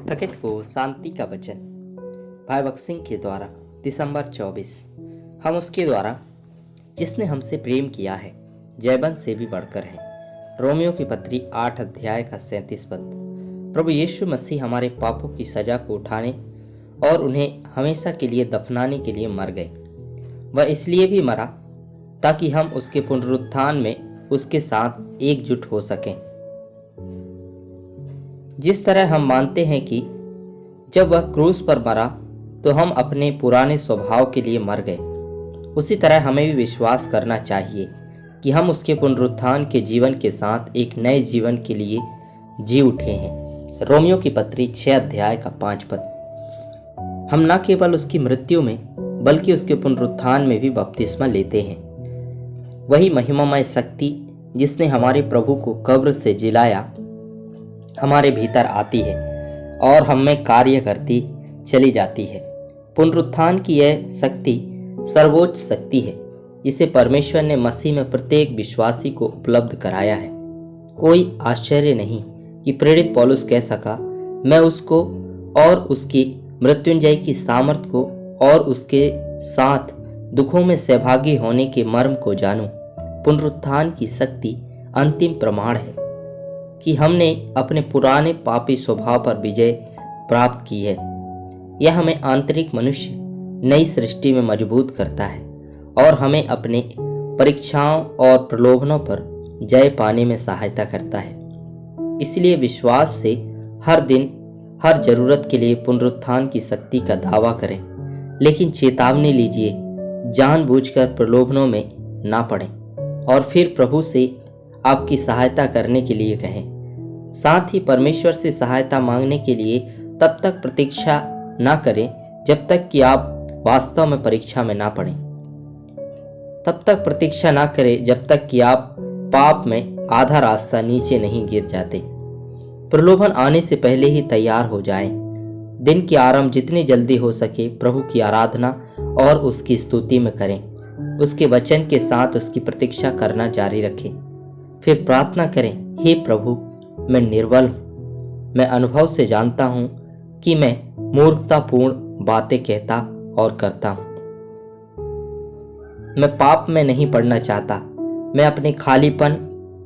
लिखित को शांति का वचन भाई भगत सिंह के द्वारा दिसंबर 24। हम उसके द्वारा जिसने हमसे प्रेम किया है जयबंद से भी बढ़कर है। रोमियो की पत्री 8 अध्याय का 37 पद। प्रभु यीशु मसीह हमारे पापों की सजा को उठाने और उन्हें हमेशा के लिए दफनाने के लिए मर गए। वह इसलिए भी मरा ताकि हम उसके पुनरुत्थान में उसके साथ एकजुट हो सकें। जिस तरह हम मानते हैं कि जब वह क्रूस पर मरा तो हम अपने पुराने स्वभाव के लिए मर गए, उसी तरह हमें भी विश्वास करना चाहिए कि हम उसके पुनरुत्थान के जीवन के साथ एक नए जीवन के लिए जी उठे हैं। रोमियो की पत्री 6 अध्याय का 5 पद। हम न केवल उसकी मृत्यु में बल्कि उसके पुनरुत्थान में भी बपतिस्मा लेते हैं। वही महिमामय शक्ति जिसने हमारे प्रभु को कब्र से जिलाया हमारे भीतर आती है और हम में कार्य करती चली जाती है। पुनरुत्थान की यह शक्ति सर्वोच्च शक्ति है। इसे परमेश्वर ने मसीह में प्रत्येक विश्वासी को उपलब्ध कराया है। कोई आश्चर्य नहीं कि प्रेरित पौलुस कह सका, मैं उसको और उसकी मृत्युंजय की सामर्थ को और उसके साथ दुखों में सहभागी होने के मर्म को जानूं। पुनरुत्थान की शक्ति अंतिम प्रमाण है कि हमने अपने पुराने पापी स्वभाव पर विजय प्राप्त की है। यह हमें आंतरिक मनुष्य नई सृष्टि में मजबूत करता है और हमें अपने परीक्षाओं और प्रलोभनों पर जय पाने में सहायता करता है। इसलिए विश्वास से हर दिन हर जरूरत के लिए पुनरुत्थान की शक्ति का दावा करें, लेकिन चेतावनी लीजिए, जानबूझकर प्रलोभनों में ना पड़ें और फिर प्रभु से आपकी सहायता करने के लिए कहें। साथ ही परमेश्वर से सहायता मांगने के लिए तब तक प्रतीक्षा ना करें जब तक कि आप वास्तव में परीक्षा में ना पड़ें। तब तक प्रतीक्षा ना करें जब तक कि आप पाप में आधा रास्ता नीचे नहीं गिर जाते। प्रलोभन आने से पहले ही तैयार हो जाएं। दिन की आरंभ जितनी जल्दी हो सके प्रभु की आराधना और उसकी स्तुति में करें। उसके वचन के साथ उसकी प्रतीक्षा करना जारी रखें। फिर प्रार्थना करें, हे प्रभु, मैं निर्बल हूँ। मैं अनुभव से जानता हूँ कि मैं मूर्खतापूर्ण बातें कहता और करता हूँ। मैं पाप में नहीं पड़ना चाहता। मैं अपने खालीपन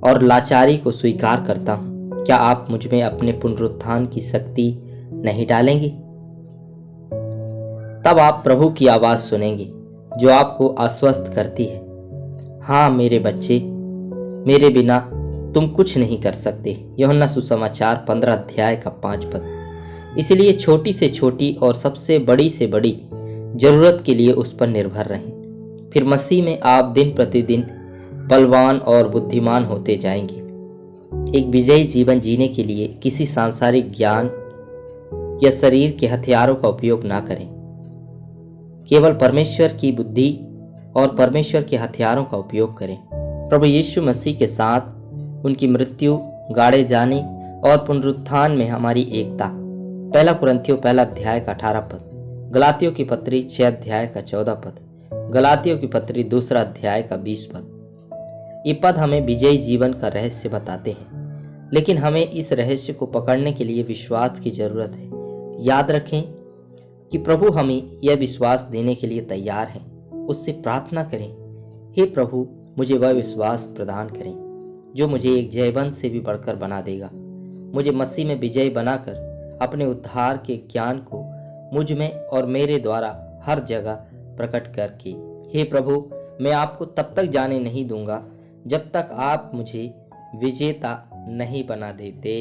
और लाचारी को स्वीकार करता हूँ। क्या आप मुझ में अपने पुनरुत्थान की शक्ति नहीं डालेंगे? तब आप प्रभु की आवाज सुनेंगे जो आपको आश्वस्त करती है, हाँ मेरे बच्चे, मेरे बिना तुम कुछ नहीं कर सकते। यूहन्ना सुसमाचार 15 अध्याय का 5 पद। इसलिए छोटी से छोटी और सबसे बड़ी से बड़ी जरूरत के लिए उस पर निर्भर रहें। फिर मसीह में आप दिन प्रतिदिन बलवान और बुद्धिमान होते जाएंगे। एक विजयी जीवन जीने के लिए किसी सांसारिक ज्ञान या शरीर के हथियारों का उपयोग ना करें। केवल परमेश्वर की बुद्धि और परमेश्वर के हथियारों का उपयोग करें। प्रभु यीशु मसीह के साथ उनकी मृत्यु, गाड़े जाने और पुनरुत्थान में हमारी एकता। पहला कुरिन्थियों 1 अध्याय का 18 पद। गलातियों की पत्री 6 अध्याय का 14 पद। गलातियों की पत्री 2 अध्याय का 20 पद। ये पद हमें विजयी जीवन का रहस्य बताते हैं, लेकिन हमें इस रहस्य को पकड़ने के लिए विश्वास की जरूरत है। याद रखें कि प्रभु हमें यह विश्वास देने के लिए तैयार हैं। उससे प्रार्थना करें, हे प्रभु, मुझे वह विश्वास प्रदान करें जो मुझे एक जयबंद से भी बढ़कर बना देगा। मुझे मसीह में विजय बनाकर अपने उद्धार के ज्ञान को मुझ में और मेरे द्वारा हर जगह प्रकट करके, हे प्रभु, मैं आपको तब तक जाने नहीं दूंगा जब तक आप मुझे विजेता नहीं बना देते।